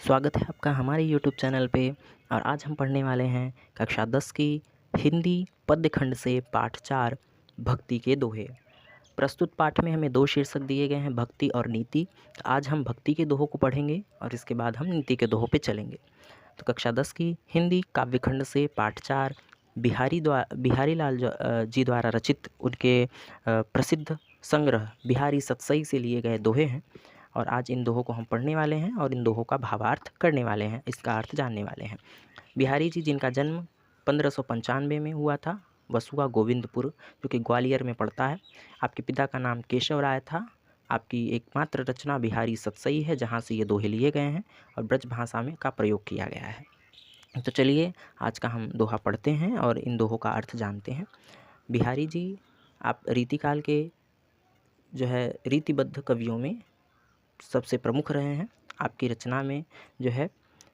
स्वागत है आपका हमारे यूट्यूब चैनल पे। और आज हम पढ़ने वाले हैं कक्षा 10 की हिंदी पद्य खंड से पाठ 4 भक्ति के दोहे। प्रस्तुत पाठ में हमें दो शीर्षक दिए गए हैं, भक्ति और नीति। तो आज हम भक्ति के दोहों को पढ़ेंगे और इसके बाद हम नीति के दोहों पे चलेंगे। तो कक्षा 10 की हिंदी काव्य खंड से पाठ 4 बिहारी लाल जी द्वारा रचित उनके प्रसिद्ध संग्रह बिहारी सतसई से लिए गए दोहे हैं। और आज इन दोहों को हम पढ़ने वाले हैं और इन दोहों का भावार्थ करने वाले हैं, इसका अर्थ जानने वाले हैं। बिहारी जी, जिनका जन्म 1595 में हुआ था, वसुआ गोविंदपुर, जो कि ग्वालियर में पड़ता है। आपके पिता का नाम केशव राय था। आपकी एकमात्र रचना बिहारी सतसई है, जहाँ से ये दोहे लिए गए हैं और ब्रज भाषा में का प्रयोग किया गया है। तो चलिए आज का हम दोहा पढ़ते हैं और इन दोहों का अर्थ जानते हैं। बिहारी जी आप रीतिकाल के जो है रीतिबद्ध कवियों में सबसे प्रमुख रहे हैं। आपकी रचना में जो है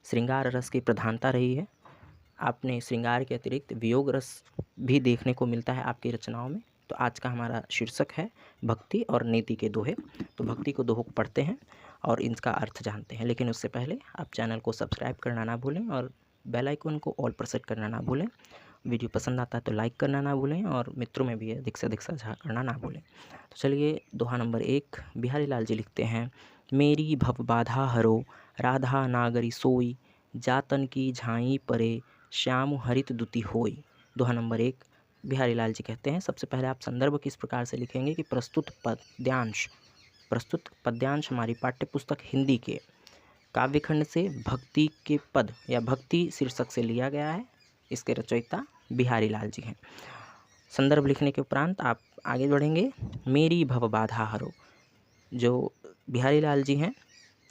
श्रृंगार रस की प्रधानता रही है। आपने श्रृंगार के अतिरिक्त वियोग रस भी देखने को मिलता है आपकी रचनाओं में। तो आज का हमारा शीर्षक है भक्ति और नीति के दोहे। तो भक्ति को दोहों को पढ़ते हैं और इनका अर्थ जानते हैं, लेकिन उससे पहले आप चैनल को सब्सक्राइब करना ना भूलें और बेल आइकन को ऑल पर सेट करना ना भूलें। वीडियो पसंद आता है तो लाइक करना ना भूलें और मित्रों में भी अधिक से अधिक साझा करना ना भूलें। तो चलिए दोहा नंबर 1। बिहारी लाल जी लिखते हैं, मेरी भव बाधा हरो राधा नागरी सोई, जातन की झाई परे श्याम हरित दुति होई। दोहा नंबर 1 बिहारी लाल जी कहते हैं, सबसे पहले आप संदर्भ किस प्रकार से लिखेंगे कि प्रस्तुत पद्यांश हमारी पाठ्य पुस्तक हिंदी के काव्यखंड से भक्ति के पद या भक्ति शीर्षक से लिया गया है। इसके रचयिता बिहारी लाल जी हैं। संदर्भ लिखने के उपरांत आप आगे बढ़ेंगे। मेरी भव बाधा हरो, जो बिहारी लाल जी हैं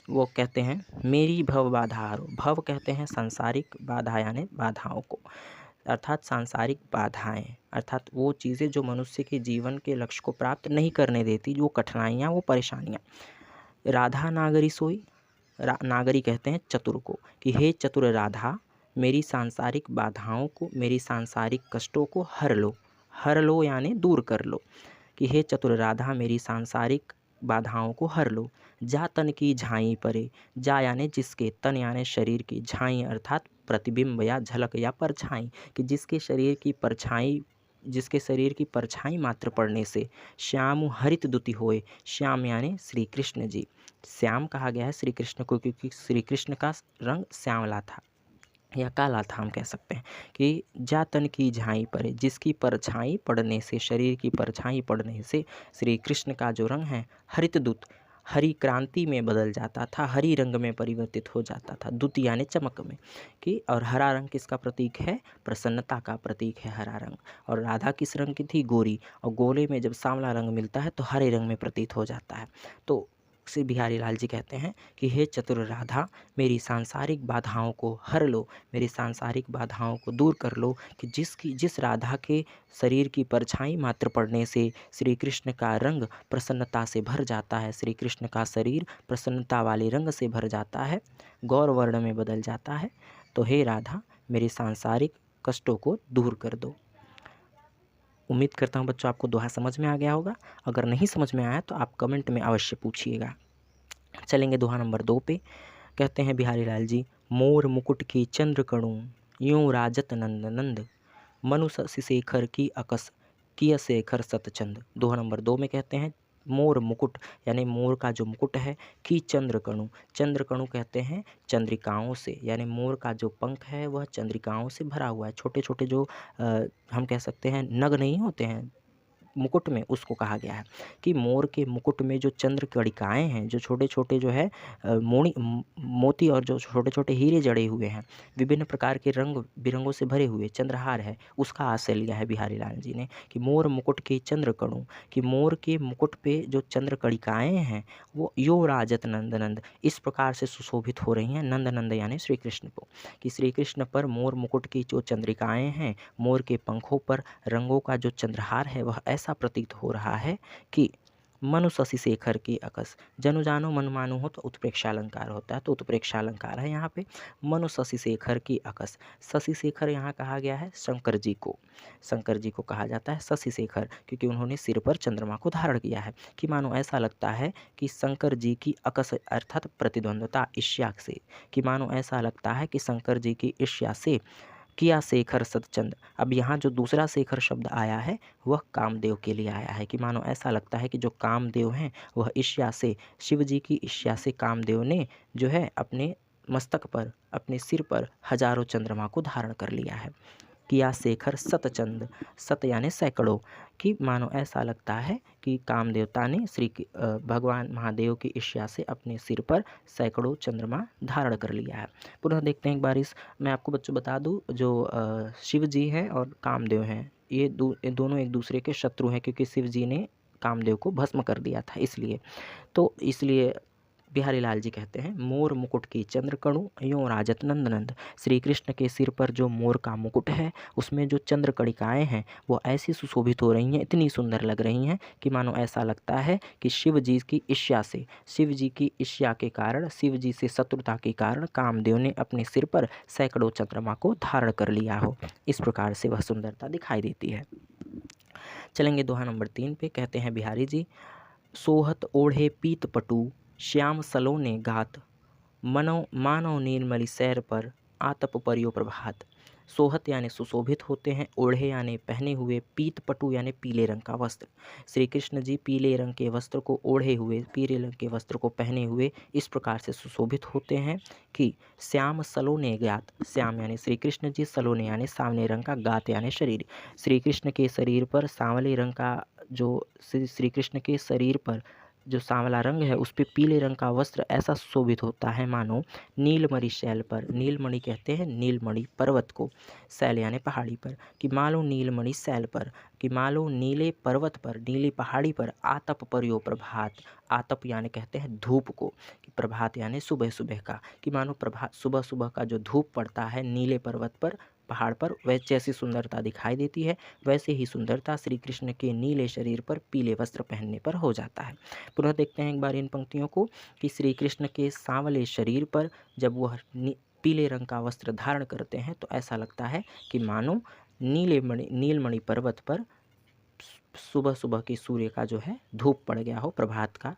वो कहते हैं मेरी भव बाधा हरो। भव कहते हैं सांसारिक बाधा यानी बाधाओं को, अर्थात सांसारिक बाधाएं, अर्थात वो चीज़ें जो मनुष्य के जीवन के लक्ष्य को प्राप्त नहीं करने देती, वो कठिनाइयाँ, वो परेशानियाँ। राधा नागरी सोई, नागरी कहते हैं चतुर को, कि हे चतुर राधा, मेरी सांसारिक बाधाओं को, मेरी सांसारिक कष्टों को हर लो यानी दूर कर लो। कि हे चतुर राधा, मेरी सांसारिक बाधाओं को हर लो। जा तन की झाई परे, जा यानी जिसके, तन यानी शरीर की, झाई अर्थात प्रतिबिंब या झलक या परछाई, कि जिसके शरीर की परछाई मात्र पड़ने से श्याम हरित दुति होए। श्याम यानी श्री कृष्ण जी। श्याम कहा गया है श्री कृष्ण को क्योंकि श्री कृष्ण का रंग श्यामला था या काला था, हम कह सकते हैं। कि जातन की झाई पड़े, जिसकी परछाई पड़ने से, शरीर की परछाई पड़ने से श्री कृष्ण का जो रंग है हरित दूत, हरी क्रांति में बदल जाता था, हरी रंग में परिवर्तित हो जाता था। दूत यानी चमक में। कि और हरा रंग किसका प्रतीक है? प्रसन्नता का प्रतीक है हरा रंग। और राधा किस रंग की थी? गोरी। और गोले में जब सांवला रंग मिलता है तो हरे रंग में प्रतीत हो जाता है। तो श्री बिहारी लाल जी कहते हैं कि हे चतुर राधा, मेरी सांसारिक बाधाओं को हर लो, मेरी सांसारिक बाधाओं को दूर कर लो। कि जिस राधा के शरीर की परछाई मात्र पड़ने से श्री कृष्ण का रंग प्रसन्नता से भर जाता है, श्री कृष्ण का शरीर प्रसन्नता वाले रंग से भर जाता है, गौर वर्ण में बदल जाता है। तो हे राधा, मेरे सांसारिक कष्टों को दूर कर दो। उम्मीद करता हूँ बच्चों आपको दोहा समझ में आ गया होगा। अगर नहीं समझ में आया तो आप कमेंट में अवश्य पूछिएगा। चलेंगे दोहा नंबर 2 पे। कहते हैं बिहारी लाल जी, मोर मुकुट की चंद्र कणु, यूं राजत नंद नंद, मनु शशि शेखर की अकस, किय शेखर सतचंद। दोहा नंबर 2 में कहते हैं मोर मुकुट यानी मोर का जो मुकुट है, की चंद्रकणु, चंद्रकणु कहते हैं चंद्रिकाओं से, यानी मोर का जो पंख है वह चंद्रिकाओं से भरा हुआ है। छोटे छोटे जो हम कह सकते हैं नग नहीं होते हैं मुकुट में, उसको कहा गया है। कि मोर के मुकुट में जो चंद्र कणिकाएँ हैं, जो छोटे छोटे जो है मोती और जो छोटे छोटे हीरे जड़े हुए हैं, विभिन्न प्रकार के रंग बिरंगों से भरे हुए चंद्रहार है, उसका आशय लिया है बिहारी लाल जी ने। कि मोर मुकुट के चंद्रकणु, कि मोर के मुकुट पे जो चंद्र कणिकाएँ हैं वो यो राजत नंद नंद, इस प्रकार से सुशोभित हो रही हैं नंद नंद यानी श्री कृष्ण को। कि श्री कृष्ण पर मोर मुकुट की जो चंद्रिकाएँ हैं, मोर के पंखों पर रंगों का जो चंद्रहार है, वह ऐसा प्रतीत हो रहा है कि मनु शशि शेखर की अकस, जनु जानो मन मानो हो तो उत्प्रेक्षालंकार होता है, तो उत्प्रेक्षालंकार है यहाँ पे। मनु शशि शेखर की अकस, शशि शेखर यहाँ कहा गया है शंकर जी को, शंकर जी को कहा जाता है शशि शेखर, क्योंकि उन्होंने सिर पर चंद्रमा को धारण किया है। कि मानो ऐसा लगता है कि शंकर जी की अकस अर्थात प्रतिद्वंद्वता ईर्ष्या से, कि मानो ऐसा लगता है कि शंकर जी की ईर्ष्या से किया शेखर सतचंद। अब यहाँ जो दूसरा शेखर शब्द आया है वह कामदेव के लिए आया है, कि मानो ऐसा लगता है कि जो कामदेव हैं वह ईर्ष्या से, शिव जी की ईर्ष्या से कामदेव ने जो है अपने मस्तक पर, अपने सिर पर हजारों चंद्रमा को धारण कर लिया है। किया शेखर सतचंद, सत यानी सैकड़ों, कि मानो ऐसा लगता है कि कामदेवता ने भगवान महादेव की ईर्ष्या से अपने सिर पर सैकड़ों चंद्रमा धारण कर लिया है। पुनः देखते हैं एक बार मैं आपको बच्चों बता दूं, जो शिव जी हैं और कामदेव हैं, ये दोनों एक दूसरे के शत्रु हैं, क्योंकि शिव जी ने कामदेव को भस्म कर दिया था इसलिए बिहारी लाल जी कहते हैं, मोर मुकुट की चंद्रकणु यों राजत नंदनंद। श्री कृष्ण के सिर पर जो मोर का मुकुट है उसमें जो चंद्रकणिकाएँ हैं वो ऐसी सुशोभित हो रही हैं, इतनी सुंदर लग रही हैं कि मानो ऐसा लगता है कि शिव जी की ईर्ष्या से, शिव जी की ईर्ष्या के कारण, शिव जी से शत्रुता के कारण कामदेव ने अपने सिर पर सैकड़ों चंद्रमा को धारण कर लिया हो। इस प्रकार से वह सुंदरता दिखाई देती है। चलेंगे दोहा नंबर 3 पे। कहते हैं बिहारी जी, सोहत ओढ़े पीत पटु श्याम सलोने गात, मानव नीलमणि सैर पर आतप परियो प्रभात। सोहत यानी सुशोभित होते हैं, ओढ़े यानी पहने हुए, पीत पटु यानी पीले रंग का वस्त्र। श्री कृष्ण जी पीले रंग के वस्त्र को ओढ़े हुए, पीले रंग के वस्त्र को पहने हुए इस प्रकार से सुशोभित होते हैं कि श्याम सलोने गात, श्याम यानी श्री कृष्ण जी, सलोने यानी सांवले रंग का, गात यानी शरीर। श्री कृष्ण के शरीर पर सांवले रंग का, जो श्री कृष्ण के शरीर पर जो सांवला रंग है उस पे पीले रंग का वस्त्र ऐसा शोभित होता है मानो नीलमणि शैल पर, नीलमणि कहते हैं नीलमणि पर्वत को, शैल यानी पहाड़ी पर, कि मालो नीलमणि शैल पर, कि मालो नीले पर्वत पर, नीली पहाड़ी पर आतप परियो प्रभात, आतप यानी कहते हैं धूप को, कि प्रभात यानी सुबह सुबह का, कि मानो प्रभात सुबह सुबह का जो धूप पड़ता है नीले पर्वत पर, पहाड़ पर, वैसे जैसी सुंदरता दिखाई देती है वैसे ही सुंदरता श्री कृष्ण के नीले शरीर पर पीले वस्त्र पहनने पर हो जाता है। पुनः देखते हैं एक बार इन पंक्तियों को, कि श्री कृष्ण के सांवले शरीर पर जब वह पीले रंग का वस्त्र धारण करते हैं तो ऐसा लगता है कि मानो नीलमणि पर्वत पर सुबह सुबह की सूर्य का जो है धूप पड़ गया हो, प्रभात का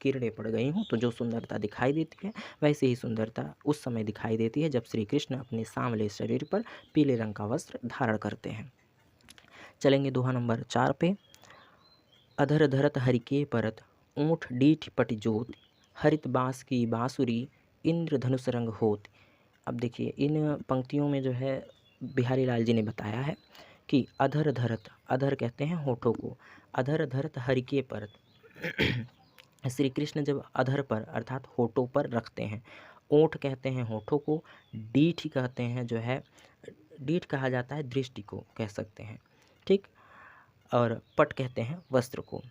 किरणें पड़ गई हों, तो जो सुंदरता दिखाई देती है वैसे ही सुंदरता उस समय दिखाई देती है जब श्री कृष्ण अपने सांवले शरीर पर पीले रंग का वस्त्र धारण करते हैं। चलेंगे दोहा नंबर 4 पे। अधर धरत हरिके परत, ऊँट डीठ पट जोत, हरित बाँस की बाँसुरी, इंद्र धनुष रंग होत। अब देखिए इन पंक्तियों में जो है बिहारी लाल जी ने बताया है कि अधर धरत, अधर कहते हैं होठों को, अधर धरत हरिके परत श्री कृष्ण जब अधर पर अर्थात होठों पर रखते हैं, ओठ कहते हैं होठों को, डीठ कहते हैं जो है, डीठ कहा जाता है दृष्टि को कह सकते हैं, ठीक, और पट कहते हैं वस्त्र को,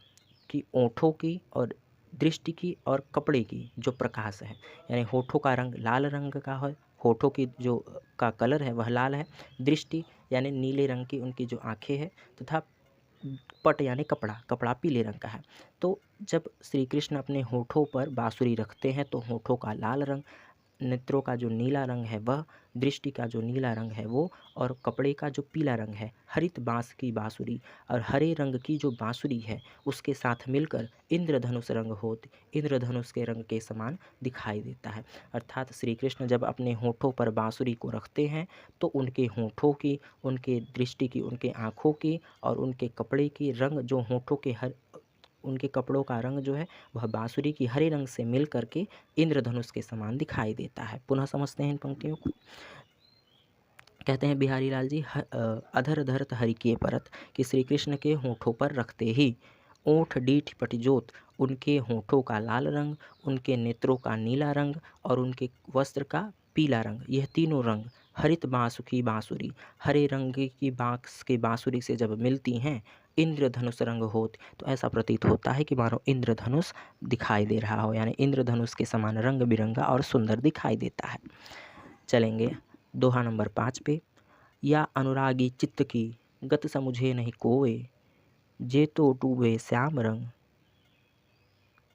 कि ओठों की और दृष्टि की और कपड़े की जो प्रकाश है, यानी होठों का रंग लाल रंग का है, होठों की जो का कलर है वह लाल है, दृष्टि यानी नीले रंग की उनकी जो आँखें हैं, तथा पट यानी कपड़ा पीले रंग का है। तो जब श्री कृष्ण अपने होठों पर बाँसुरी रखते हैं तो होठों का लाल रंग, नेत्रों का जो नीला रंग है वह, दृष्टि का जो नीला रंग है वो, और कपड़े का जो पीला रंग है, हरित बाँस की बाँसुरी, और हरे रंग की जो बाँसुरी है उसके साथ मिलकर इंद्रधनुष रंग होत, इंद्रधनुष के रंग के समान दिखाई देता है। अर्थात श्री कृष्ण जब अपने होठों पर बाँसुरी को रखते हैं तो उनके होठों की, उनके दृष्टि की, उनके आँखों की और उनके कपड़े की रंग, जो होठों के उनके कपड़ों का रंग जो है वह बाँसुरी की हरे रंग से मिल करके इंद्रधनुष के समान दिखाई देता है। पुनः समझते हैं इन पंक्तियों को। कहते हैं बिहारी लाल जी, अधर धरत हरिके परत, कि श्री कृष्ण के होठों पर रखते ही, ओठ डीठ पटजोत, उनके होठों का लाल रंग, उनके नेत्रों का नीला रंग और उनके वस्त्र का पीला रंग, यह तीनों रंग हरित बाँस की बाँसुरी, हरे रंग की बाँस के बाँसुरी से जब मिलती हैं, इंद्रधनुष रंग होत, तो ऐसा प्रतीत होता है कि मानो इंद्रधनुष दिखाई दे रहा हो, यानी इंद्रधनुष के समान रंग बिरंगा और सुंदर दिखाई देता है। चलेंगे दोहा नंबर 5 पे। या अनुरागी चित्त की, गत समुझे नहीं कोवे, जे तो डूबे श्याम रंग,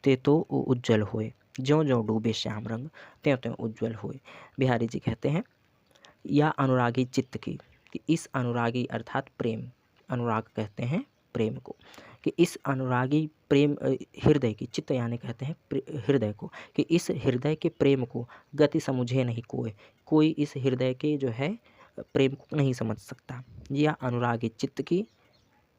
ते तो उज्जवल होए, ज्यों ज्यों डूबे श्याम रंग त्यों त्यों उज्जवल होए। बिहारी जी कहते हैं या अनुरागी चित्त की, कि इस अनुरागी अर्थात प्रेम, अनुराग कहते हैं प्रेम को, कि इस अनुरागी प्रेम हृदय की, चित्त यानी कहते हैं हृदय को, कि इस हृदय के प्रेम को गति समझे नहीं कोई, कोई इस हृदय के जो है प्रेम को नहीं समझ सकता। या अनुरागी चित्त की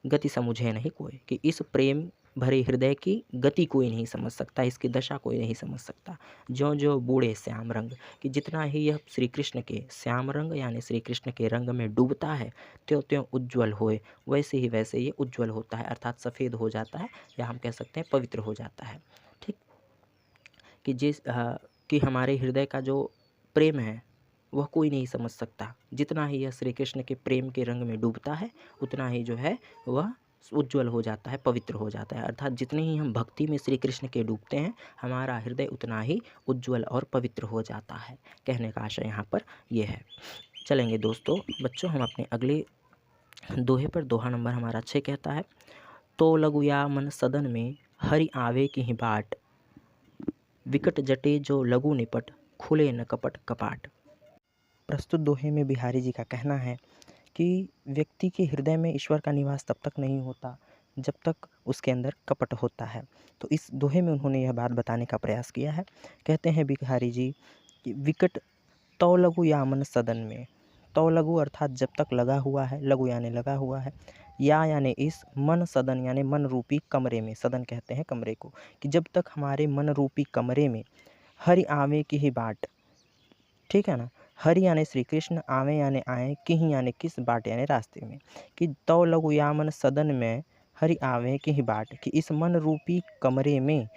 गति समझे नहीं कोई, कि इस प्रेम भरे हृदय की गति कोई नहीं समझ सकता, इसकी दशा कोई नहीं समझ सकता। ज्यों ज्यों बूढ़े श्याम रंग, कि जितना ही यह श्री कृष्ण के श्याम रंग यानी श्री कृष्ण के रंग में डूबता है, त्यों त्यों उज्जवल होए, वैसे ही वैसे ये उज्जवल होता है, अर्थात सफ़ेद हो जाता है, या हम कह सकते हैं पवित्र हो जाता है। ठीक, कि कि हमारे हृदय का जो प्रेम है वह कोई नहीं समझ सकता। जितना ही यह श्री कृष्ण के प्रेम के रंग में डूबता है, उतना ही जो है वह उज्जवल हो जाता है, पवित्र हो जाता है। अर्थात जितने ही हम भक्ति में श्री कृष्ण के डूबते हैं, हमारा हृदय उतना ही उज्जवल और पवित्र हो जाता है। कहने का आशय यहाँ पर यह है। चलेंगे दोस्तों, बच्चों हम अपने अगले दोहे पर, दोहा नंबर हमारा 6 कहता है, तो लगुया मन सदन में हरि आवे की ही बाट, विकट जटे जो लघु निपट, खुले न कपट कपाट। प्रस्तुत दोहे में बिहारी जी का कहना है कि व्यक्ति के हृदय में ईश्वर का निवास तब तक नहीं होता जब तक उसके अंदर कपट होता है। तो इस दोहे में उन्होंने यह बात बताने का प्रयास किया है। कहते हैं बिहारी जी कि विकट तौ लघु यामन सदन में, तौ लघु अर्थात जब तक लगा हुआ है, लघु यानी लगा हुआ है, या यानी इस, मन सदन यानी मन रूपी कमरे में, सदन कहते हैं कमरे को, कि जब तक हमारे मन रूपी कमरे में हरि आवे की ही बाट, ठीक है ना, हरि यानी श्री कृष्ण, आवे यानी आए, किही यानी किस, बाट यानी रास्ते में, कि तौ लघु यामन सदन में हरि आवे की ही बाट, कि इस मन रूपी कमरे में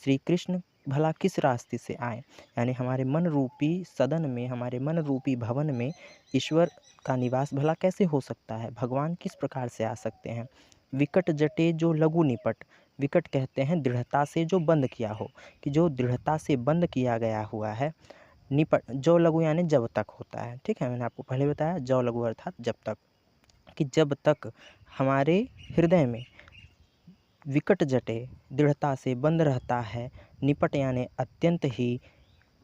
श्री कृष्ण भला किस रास्ते से आए, यानी हमारे मन रूपी सदन में, हमारे मन रूपी भवन में ईश्वर का निवास भला कैसे हो सकता है, भगवान किस प्रकार से आ सकते हैं। विकट जटे जो लघु निपट, विकट कहते हैं दृढ़ता से जो बंद किया हो, कि जो दृढ़ता से बंद किया गया हुआ है, निपट, जो लघु यानी जब तक होता है, ठीक है, मैंने आपको पहले बताया, जो लघु अर्थात जब तक, कि जब तक हमारे हृदय में विकट जटे दृढ़ता से बंद रहता है, निपट यानी अत्यंत ही,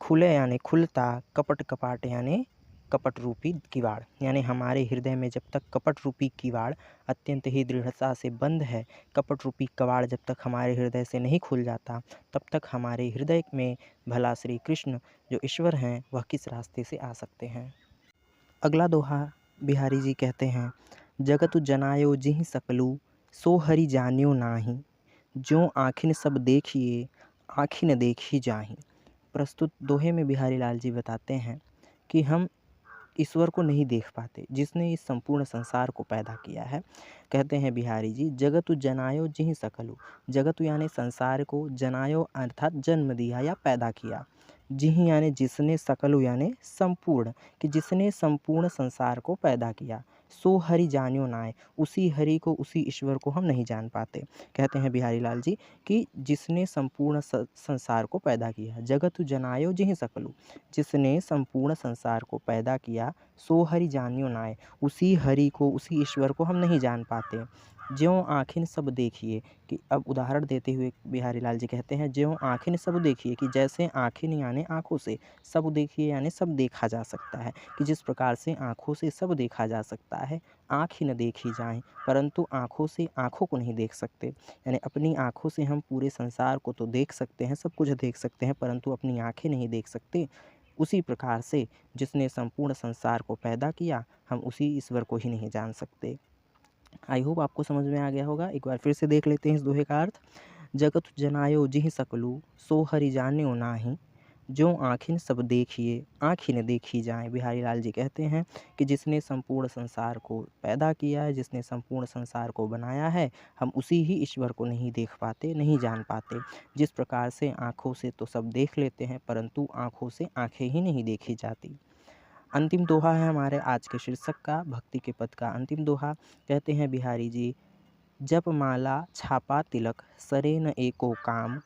खुले यानी खुलता, कपट कपाट यानी कपट रूपी किवाड़, यानी हमारे हृदय में जब तक कपट रूपी किवाड़ अत्यंत ही दृढ़ता से बंद है, कपट रूपी कवाड़ जब तक हमारे हृदय से नहीं खुल जाता, तब तक हमारे हृदय में भला श्री कृष्ण जो ईश्वर हैं वह किस रास्ते से आ सकते हैं। अगला दोहा बिहारी जी कहते हैं, जगत जनायो जिहि सकलू, सो हरि जान्यो नाही, ज्यों आँखिन सब देखिए, आँखिन देखी जाहि। प्रस्तुत दोहे में बिहारी लाल जी बताते हैं कि हम ईश्वर को नहीं देख पाते जिसने इस संपूर्ण संसार को पैदा किया है। कहते हैं बिहारी जी, जगतु जनायो जिहि सकलु, जगतु यानी संसार को, जनायो अर्थात जन्म दिया या पैदा किया, जिहि यानी जिसने, सकलु यानी संपूर्ण, कि जिसने संपूर्ण संसार को पैदा किया, सो हरि जान्यो नाय, उसी हरि को, उसी ईश्वर को हम नहीं जान पाते। कहते हैं बिहारी लाल जी कि जिसने संपूर्ण संसार को पैदा किया, जगतु जनायो जिहि सकलु, जिसने संपूर्ण संसार को पैदा किया, सो हरि जान्यो नाय, उसी हरि को, उसी ईश्वर को हम नहीं जान पाते। ज्यों आँखिन सब देखिए, कि अब उदाहरण देते हुए बिहारी लाल जी कहते हैं, ज्यों आँखिन सब देखिए, कि जैसे आँखिन यानी आँखों से, सब देखिए यानी सब देखा जा सकता है, कि जिस प्रकार से आँखों से सब देखा जा सकता है, आँख ही न देखी जाए, परंतु आँखों से आँखों को नहीं देख सकते। यानी अपनी आँखों से हम पूरे संसार को तो देख सकते हैं, सब कुछ देख सकते हैं, परंतु अपनी आँखें नहीं देख सकते। उसी प्रकार से जिसने संपूर्ण संसार को पैदा किया, हम उसी ईश्वर को ही नहीं जान सकते। आई होप आपको समझ में आ गया होगा। एक बार फिर से देख लेते हैं इस दोहे का अर्थ। जगत जनायो जिहि सकलू, सो हरि जान्यो नाही, ज्यों आँखिन सब देखिए, आँख ही न देखी जाए। बिहारी लाल जी कहते हैं कि जिसने संपूर्ण संसार को पैदा किया है, जिसने संपूर्ण संसार को बनाया है, हम उसी ही ईश्वर को नहीं देख पाते, नहीं जान पाते। जिस प्रकार से आँखों से तो सब देख लेते हैं, परंतु आँखों से आँखें ही नहीं देखी जाती। अंतिम दोहा है हमारे आज के शीर्षक का, भक्ति के पद का अंतिम दोहा। कहते हैं बिहारी जी, जप माला छापा तिलक, सरे न एको काम,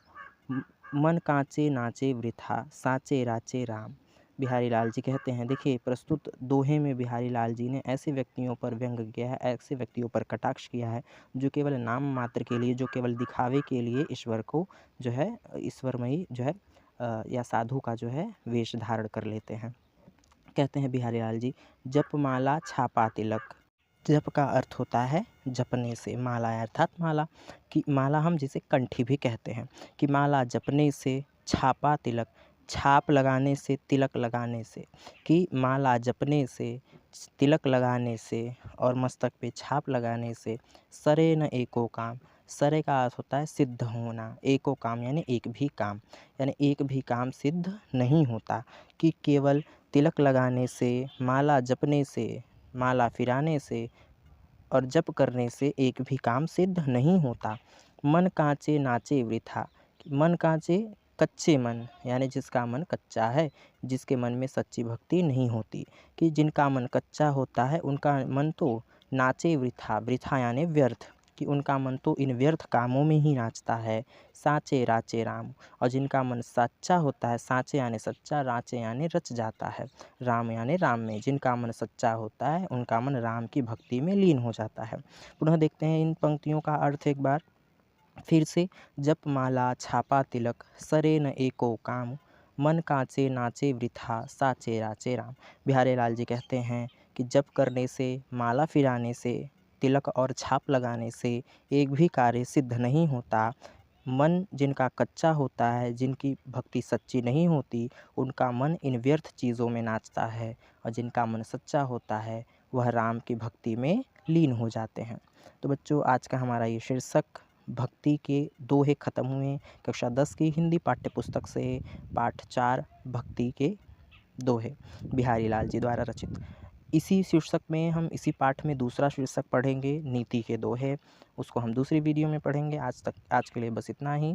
मन कांचे नाचे वृथा, साचे राचे राम। बिहारी लाल जी कहते हैं, देखिए प्रस्तुत दोहे में बिहारी लाल जी ने ऐसे व्यक्तियों पर व्यंग किया है, ऐसे व्यक्तियों पर कटाक्ष किया है जो केवल नाम मात्र के लिए, जो केवल दिखावे के लिए ईश्वर को जो है ईश्वरमयी जो है या साधु का जो है वेश धारण कर लेते हैं। कहते हैं बिहारी लाल जी, जप माला छापा तिलक। जप का अर्थ होता है जपने से, माला अर्थात माला, कि माला हम जिसे कंठी भी कहते हैं, कि माला जपने से, छापा तिलक, छाप लगाने से, तिलक लगाने से, कि माला जपने से, तिलक लगाने से और मस्तक पे छाप लगाने से, सरे न एको काम। सरे का अर्थ होता है सिद्ध होना, एको काम यानी एक भी काम, यानी एक भी काम सिद्ध नहीं होता, कि केवल तिलक लगाने से, माला जपने से, माला फिराने से और जप करने से एक भी काम सिद्ध नहीं होता। मन कांचे नाचे वृथा। मन कांचे, कच्चे मन, यानी जिसका मन कच्चा है, जिसके मन में सच्ची भक्ति नहीं होती, कि जिनका मन कच्चा होता है उनका मन तो नाचे वृथा, वृथा यानी व्यर्थ, कि उनका मन तो इन व्यर्थ कामों में ही नाचता है। साचे राचे राम, और जिनका मन सच्चा होता है, साचे यानी सच्चा, राचे यानी रच जाता है, राम यानी राम में, जिनका मन सच्चा होता है उनका मन राम की भक्ति में लीन हो जाता है। पुनः देखते हैं इन पंक्तियों का अर्थ एक बार फिर से। जप माला छापा तिलक, सरे न एको काम, मन कांचे नाचे वृथा, साचे राचे राम। बिहारी लाल जी कहते हैं कि जप करने से, माला फिराने से, तिलक और छाप लगाने से एक भी कार्य सिद्ध नहीं होता। मन जिनका कच्चा होता है, जिनकी भक्ति सच्ची नहीं होती, उनका मन इन व्यर्थ चीज़ों में नाचता है, और जिनका मन सच्चा होता है वह राम की भक्ति में लीन हो जाते हैं। तो बच्चों, आज का हमारा ये शीर्षक भक्ति के दोहे ख़त्म हुए कक्षा 10 की हिंदी पाठ्य पुस्तक से, पाठ 4 भक्ति के दोहे, बिहारी लाल जी द्वारा रचित। इसी शीर्षक में हम इसी पाठ में दूसरा शीर्षक पढ़ेंगे, नीति के दोहे, उसको हम दूसरी वीडियो में पढ़ेंगे। आज के लिए बस इतना ही।